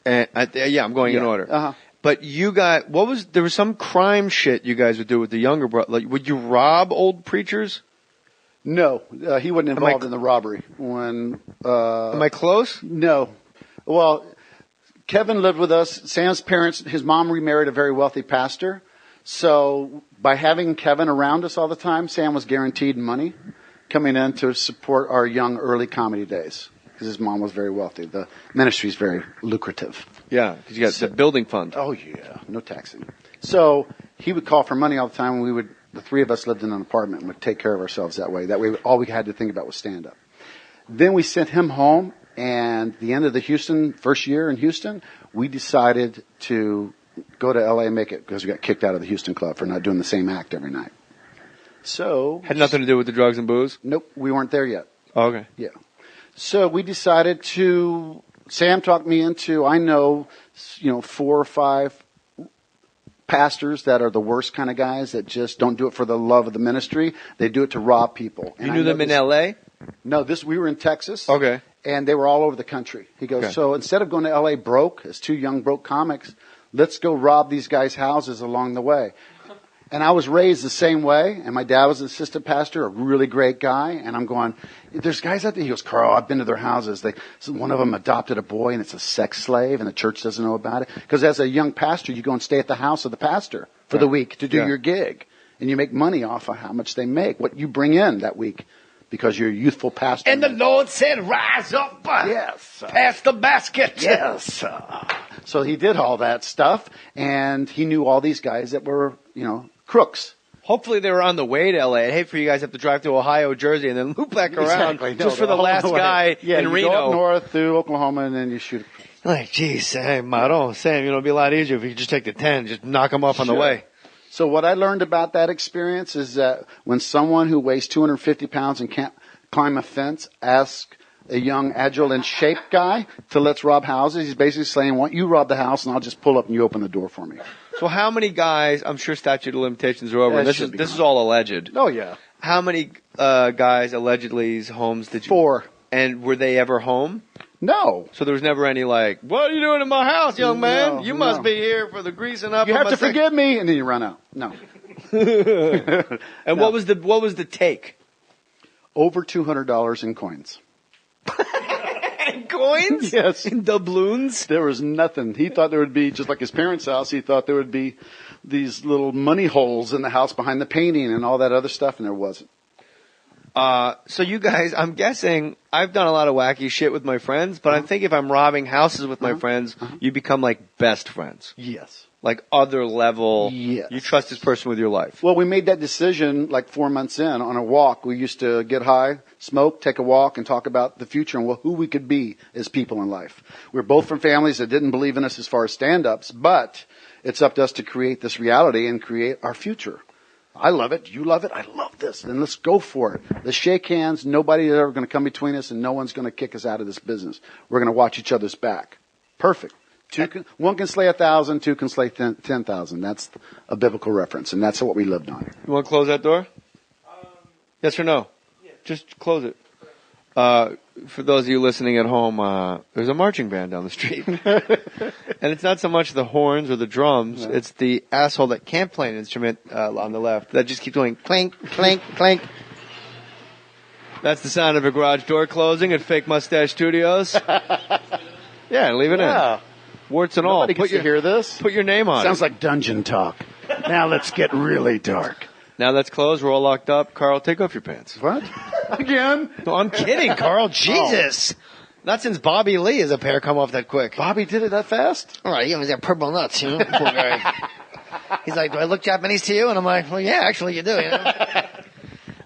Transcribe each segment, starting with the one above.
And I'm going in order. Uh-huh. But there was some crime shit you guys would do with the younger brother. Like, would you rob old preachers? No, he wasn't involved in the robbery. Am I close? No. Well, Kevin lived with us. Sam's parents, his mom remarried a very wealthy pastor. So by having Kevin around us all the time, Sam was guaranteed money coming in to support our young early comedy days because his mom was very wealthy. The ministry is very lucrative. Yeah, because you got the building fund. Oh, yeah. No taxing. So he would call for money all the time, and the three of us lived in an apartment and would take care of ourselves that way. That way, all we had to think about was stand-up. Then we sent him home. And the end of the first year in Houston, we decided to go to L.A. and make it because we got kicked out of the Houston club for not doing the same act every night. So had nothing to do with the drugs and booze? Nope, we weren't there yet. Oh, okay. Yeah. So we decided Sam talked me into, I know, 4 or 5 pastors that are the worst kind of guys that just don't do it for the love of the ministry. They do it to rob people. You knew them in L.A.? No, we were in Texas. Okay. And they were all over the country. He goes, So instead of going to L.A. broke, as 2 young broke comics, let's go rob these guys' houses along the way. And I was raised the same way, and my dad was an assistant pastor, a really great guy, and I'm going, there's guys out there. He goes, Carl, I've been to their houses. One of them adopted a boy, and it's a sex slave, and the church doesn't know about it. Because as a young pastor, you go and stay at the house of the pastor for the week to do your gig. And you make money off of how much they make, what you bring in that week. Because you're a youthful pastor. And the Lord said, rise up. Yes. Pass the basket. Yes. So he did all that stuff, and he knew all these guys that were, crooks. Hopefully they were on the way to L.A. I'd hate for you guys to have to drive to Ohio, Jersey, and then loop back around just for the last guy in Reno. Go up north through Oklahoma, and then you shoot. Like, geez, Sam, it'd be a lot easier if you could just take the 10, just knock them off on the way. So what I learned about that experience is that when someone who weighs 250 pounds and can't climb a fence asks a young, agile, and shaped guy to let's rob houses, he's basically saying, why don't you rob the house and I'll just pull up and you open the door for me. So how many guys, I'm sure statute of limitations are over, and this is all alleged. Oh, yeah. How many guys allegedly's homes did you? 4. And were they ever home? No. So there was never any what are you doing in my house, young man? You must be here for the greasing up. You have to forgive me, and then you run out. No. And what was the take? Over $200 in coins. In coins? Yes. In doubloons? There was nothing. He thought there would be, just like his parents' house, he thought there would be these little money holes in the house behind the painting and all that other stuff, and there wasn't. So you guys, I'm guessing, I've done a lot of wacky shit with my friends, but I think if I'm robbing houses with my friends, you become like best friends. Yes. Like other level. Yes. You trust this person with your life. Well, we made that decision like 4 months in on a walk. We used to get high, smoke, take a walk, and talk about the future and who we could be as people in life. We're both from families that didn't believe in us as far as stand-ups, but it's up to us to create this reality and create our future. I love it. You love it. I love this. Then let's go for it. Let's shake hands. Nobody's ever going to come between us, and no one's going to kick us out of this business. We're going to watch each other's back. Perfect. One can slay 1,000, 2 can slay 10,000. That's a biblical reference, and that's what we lived on. You want to close that door? Yes or no? Yeah. Just close it. For those of you listening at home, there's a marching band down the street. And it's not so much the horns or the drums, it's the asshole that can't play an instrument on the left that just keeps going clink, clink, clink. That's the sound of a garage door closing at Fake Mustache Studios. Yeah, leave it in. Warts and all. Nobody gets to hear this. Put your name on it. Sounds like dungeon talk. Now let's get really dark. Now that's closed. We're all locked up. Carl, take off your pants. What? Again? No, I'm kidding, Carl. Jesus. Not since Bobby Lee has a pair come off that quick. Bobby did it that fast? All right, he's got purple nuts, Poor guy. He's like, do I look Japanese to you? And I'm like, well, yeah, actually you do. I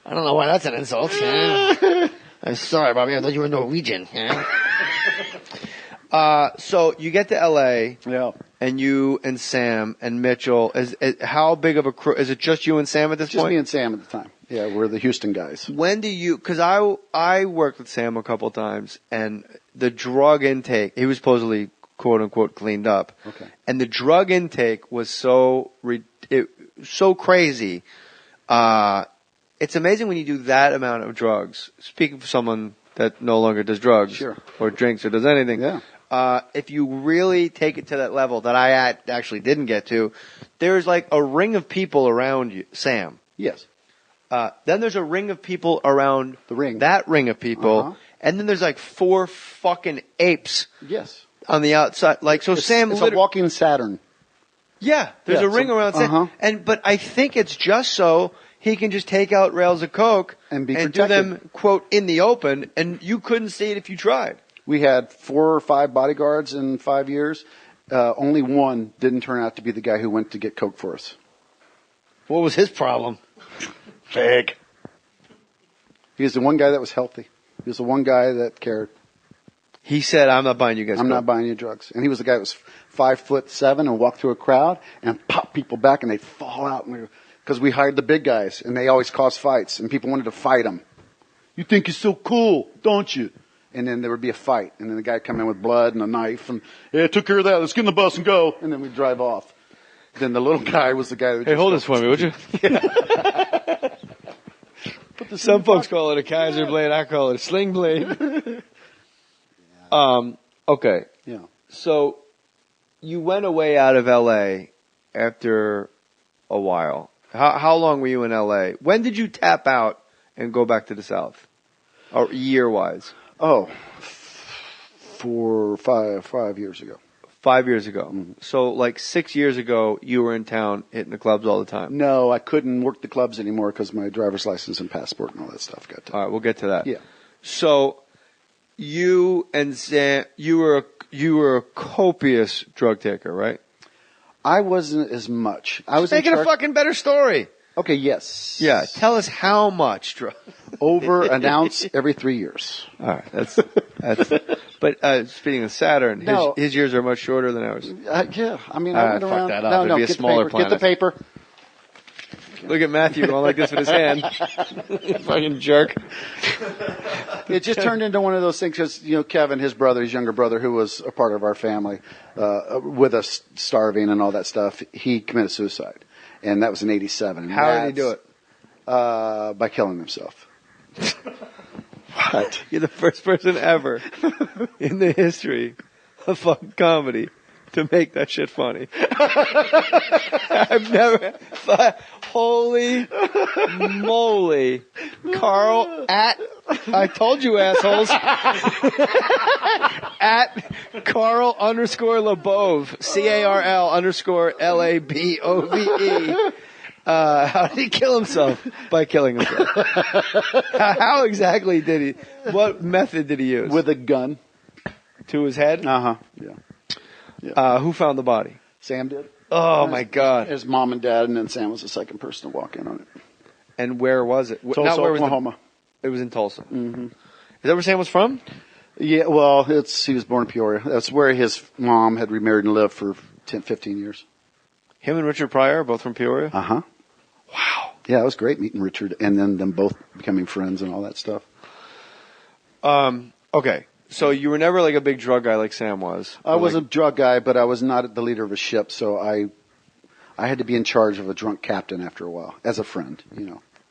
don't know why that's an insult. I'm sorry, Bobby. I thought you were Norwegian. So you get to L.A. Yeah. And you and Sam and Mitchell, how big of a crew? Is it just you and Sam at this point? Just me and Sam at the time. Yeah, we're the Houston guys. When do you, because I worked with Sam a couple times, and the drug intake, he was supposedly, quote unquote, cleaned up. Okay. And the drug intake was so crazy. It's amazing when you do that amount of drugs. Speaking for someone that no longer does drugs or drinks or does anything. Yeah. if you really take it to that level that I actually didn't get to, there's like a ring of people around you, Sam. Yes. Then there's a ring of people around The ring. that ring of people, Uh-huh. and then there's like 4 fucking apes Yes. on the outside. Like so, Sam. It's a walking Saturn. Yeah, there's Yeah, a ring so- around Sam, but I think it's just so he can just take out rails of coke And be do protected. them quote in the open, and you couldn't see it if you tried. We had 4 or 5 bodyguards in 5 years. Only one didn't turn out to be the guy who went to get coke for us. What was his problem? Fake. He was the one guy that was healthy. He was the one guy that cared. He said, "I'm not buying you guys. I'm coke." not buying you drugs. And he was the guy that was 5'7" and walked through a crowd and pop people back and they'd fall out. Because we hired the big guys and they always caused fights and people wanted to fight him. You think you're so cool, don't you? And then there would be a fight. And then the guy would come in with blood and a knife and, hey, I took care of that. Let's get in the bus and go. And then we'd drive off. Then the little guy was the guy that would Hey, hold this for me, would you? Some folks call it a Kaiser blade. I call it a sling blade. Okay. Yeah. So you went away out of L.A. after a while. How long were you in L.A.? When did you tap out and go back to the South? Or year-wise? Oh, 5 years ago. 5 years ago. Mm-hmm. So like 6 years ago, you were in town hitting the clubs all the time. No, I couldn't work the clubs anymore because my driver's license and passport and all that stuff got All right, we'll get to that. Yeah. So you and Sam, you were a copious drug taker, right? I wasn't as much. I was Making in a charge. fucking better story. Okay, yes. Yeah, tell us how much drug. Over an ounce every 3 years. All right, that's. But speaking of Saturn, No. his years are much shorter than ours. Yeah, I mean, I went fuck around. that up. No, It'd no, be a get smaller the paper. Get the paper. Look at Matthew going like this with his hand. Fucking jerk. It just turned into one of those things because, Kevin, his brother, his younger brother, who was a part of our family, with us starving and all that stuff, he committed suicide. And that was in 87. And How did he do it? By killing himself. What? You're the first person ever in the history of fucking comedy to make that shit funny. I've never. Holy moly. Carl I told you assholes. At Carl _LaBove. CARL_LABOVE. How did he kill himself? By killing himself. How exactly did he? What method did he use? With a gun. To his head? Uh-huh. Yeah. Who found the body? Sam did. Oh my God! His mom and dad, and then Sam was the second person to walk in on it. And where was it? Tulsa, where was Oklahoma. It was in Tulsa. Mm-hmm. Is that where Sam was from? Yeah, well, he was born in Peoria. That's where his mom had remarried and lived for 10, 15 years. Him and Richard Pryor, both from Peoria? Uh-huh. Wow. Yeah, it was great meeting Richard and then them both becoming friends and all that stuff. Okay. So you were never like a big drug guy like Sam was? I was a drug guy, but I was not the leader of a ship, so I had to be in charge of a drunk captain after a while, as a friend,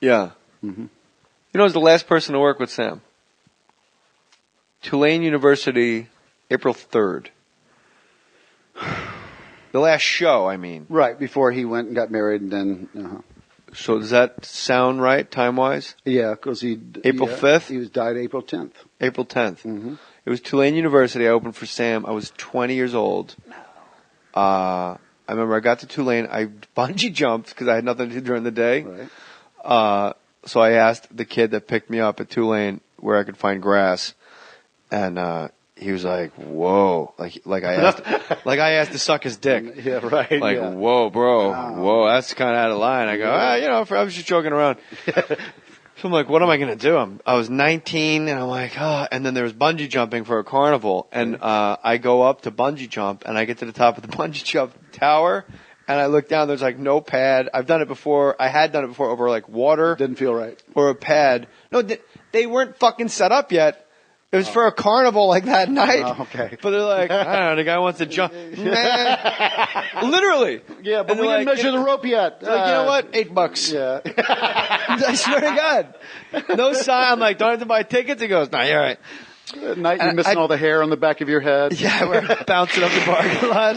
Yeah. Mm-hmm. You know, I was the last person to work with Sam. Tulane University, April 3rd. The last show, I mean. Right, before he went and got married and then... So does that sound right, time-wise? Yeah, because April 5th? He died April 10th. April 10th. Mm-hmm. It was Tulane University. I opened for Sam. I was 20 years old. I remember I got to Tulane. I bungee jumped because I had nothing to do during the day. Right. So I asked the kid that picked me up at Tulane where I could find grass. And he was like, "Whoa!" Like I asked to suck his dick. Yeah, right. Like, yeah. "Whoa, bro! Wow. Whoa, that's kind of out of line." I go, I was just joking around. So I'm like, "What am I gonna do?" I was 19, and I'm like, "Oh!" And then there was bungee jumping for a carnival, and I go up to bungee jump, and I get to the top of the bungee jump tower, and I look down. There's like no pad. I've done it before. I had done it before over like water. Didn't feel right. Or a pad. No, they weren't fucking set up yet. It was for a carnival like that night. Oh, okay. But they're like, I don't know, the guy wants to jump. Man. Literally. Yeah, but And we they're didn't like, measure the rope yet. They're like, you know what? $8. Yeah. I swear to God. No sign. I'm like, don't have to buy tickets. He goes, no, you're right. At night, you're missing all the hair on the back of your head. Yeah, we're bouncing up the parking lot.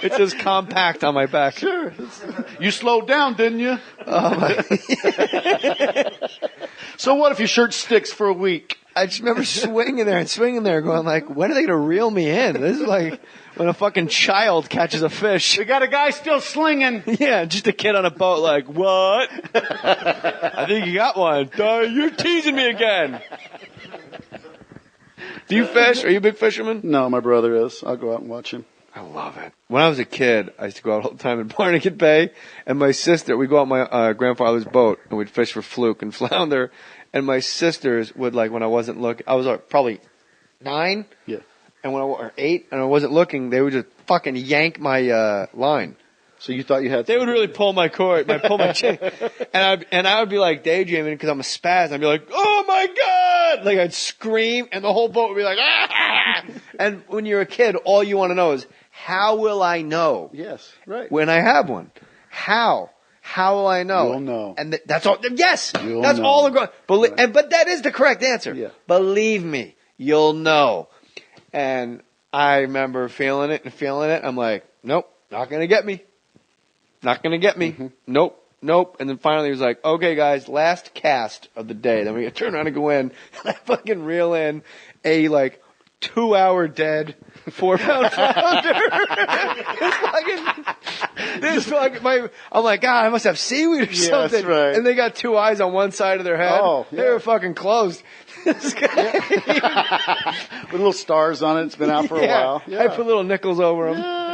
It's just compact on my back. Sure. You slowed down, didn't you? So what if your shirt sticks for a week? I just remember swinging there, going like, when are they going to reel me in? This is like when a fucking child catches a fish. We got a guy still slinging. Yeah, just a kid on a boat like, what? I think you got one. You're teasing me again. Do you fish? Are you a big fisherman? No, my brother is. I'll go out and watch him. I love it. When I was a kid, I used to go out all the time in Barnegat Bay, and my sister, we'd go out my grandfather's boat, and we'd fish for fluke and flounder, and my sisters would, like, when I wasn't looking, I was probably 9, Yeah. and or 8, and I wasn't looking, they would just fucking yank my line. So you thought you had... They would really pull my cord, pull my chain, and I would be like daydreaming because I'm a spaz. I'd be like, "Oh my god!" Like I'd scream, and the whole boat would be like, "Ah!" And when you're a kid, all you want to know is, how will I know? Yes, right. When I have one, how will I know? You'll know. And that's all. Yes, You'll that's know. all. Right. But that is the correct answer. Yeah. Believe me, you'll know. And I remember feeling it. I'm like, nope, not gonna get me. Not going to get me. Mm-hmm. Nope. And then finally he was like, okay, guys, last cast of the day. Then we turn around and go in. And I fucking reel in a, 2-hour dead 4-pound flounder. I'm like, God, I must have seaweed or something. Right. And they got 2 eyes on one side of their head. Oh, yeah. They were fucking closed. This guy. With little stars on it. It's been out for a while. Yeah. I put little nickels over them. Yeah.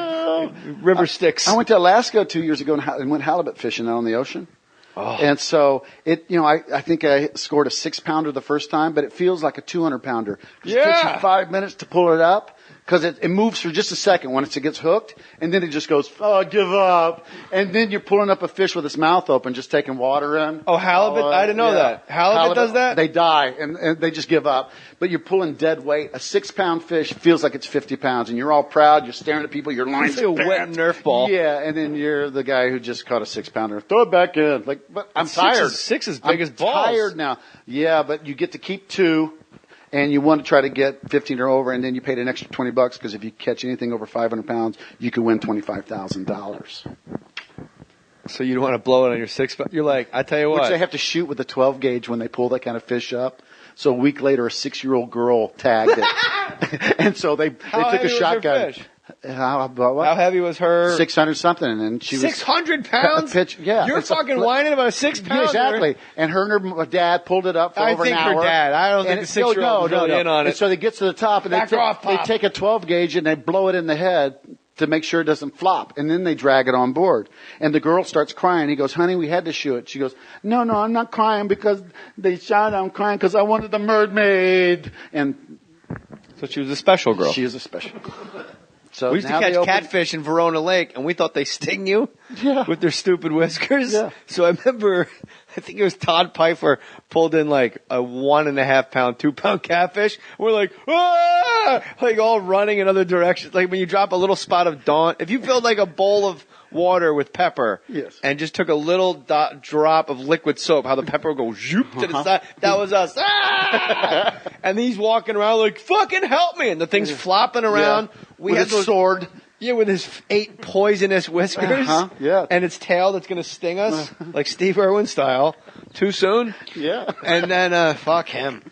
River sticks. I went to Alaska 2 years ago and went halibut fishing out on the ocean. Oh. And so I think I scored a 6-pounder the first time, but it feels like a 200-pounder. It takes you 5 minutes to pull it up because it moves for just a second once it gets hooked, and then it just goes, oh, give up. And then you're pulling up a fish with its mouth open, just taking water in. Oh, halibut? I didn't know that. Halibut does that? They die, and they just give up. But you're pulling dead weight. A 6-pound fish feels like it's 50 pounds, and you're all proud. You're staring at people. Your line's like a wet Nerf ball. Yeah, and then you're the guy who just caught a 6-pounder. Throw it back in. But I'm tired. Six is big as balls. I'm tired now. Yeah, but you get to keep 2, and you want to try to get 15 or over, and then you paid an extra $20 because if you catch anything over 500 pounds, you could win $25,000. So you don't want to blow it on your 6. You're like, I tell you what. Which they have to shoot with a 12 gauge when they pull that kind of fish up. So a week later, a 6-year-old girl tagged it, and so they took a shotgun. How heavy was her? 600 something, and then she was 600 pounds. Pitch, yeah, you're fucking whining about a 6-pounder. Exactly. And her and her dad pulled it up for over an hour. I think her dad. I don't think the 6-year-old was really in on it. And so they get to the top, and they take a 12 gauge and they blow it in the head to make sure it doesn't flop, and then they drag it on board. And the girl starts crying. He goes, honey, we had to shoot it. She goes, no, I'm not crying because they shot it. I'm crying because I wanted the mermaid. And so she was a special girl. She is a special girl. So we used to catch catfish in Verona Lake, and we thought they sting you with their stupid whiskers. Yeah. So I remember, I think it was Todd Pfeiffer pulled in like a 1.5 pound, 2-pound catfish. We're like, ah! Like all running in other directions. Like when you drop a little spot of Dawn, if you filled like a bowl of water with pepper and just took a little drop of liquid soap, how the pepper would go zoop to the side, that was us. Ah! And he's walking around like, fucking help me. And the thing's flopping around. We had his sword. Yeah, with his 8 poisonous whiskers. And its tail that's going to sting us, like Steve Irwin style. Too soon? Yeah. And then, fuck him.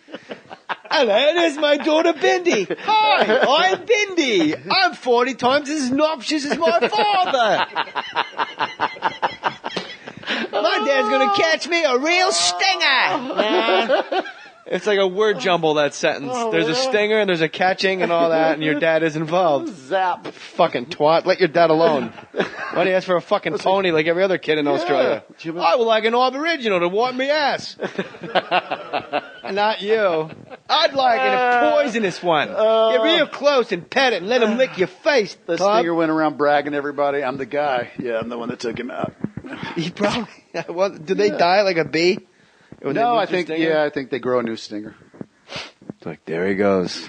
Hello, there's my daughter Bindi. Hi, I'm Bindi. I'm 40 times as obnoxious as my father. My dad's going to catch me a real stinger. It's like a word jumble, that sentence. There's a stinger and there's a catching and all that, and your dad is involved. Zap. Fucking twat. Let your dad alone. Why do you ask for a fucking pony like every other kid in Australia? I would like an Aboriginal to wipe me ass. Not you. I'd like a poisonous one. Get real close and pet it and let him lick your face. The stinger went around bragging to everybody, I'm the guy. Yeah, I'm the one that took him out. He probably... Did they die like a bee? No, I think they grow a new stinger. It's like, there he goes.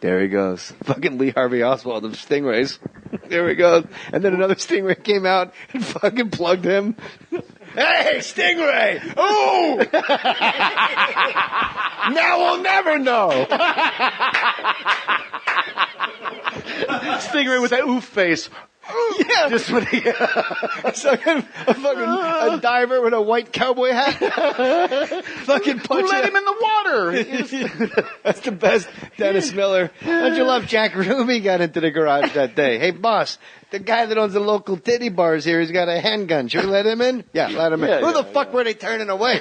There he goes. Fucking Lee Harvey Oswald of stingrays. There he goes. And then another stingray came out and fucking plugged him. Hey, Stingray! Ooh! Now we'll never know. Stingray with that oof face. Yeah. Just when he, a diver with a white cowboy hat. Fucking punch let him in the water. That's the best Dennis Miller. Don't you love Jack Ruby got into the garage that day? Hey, boss, the guy that owns the local titty bars here, he's got a handgun. Should we let him in? Yeah, let him in. Who the fuck were they turning away?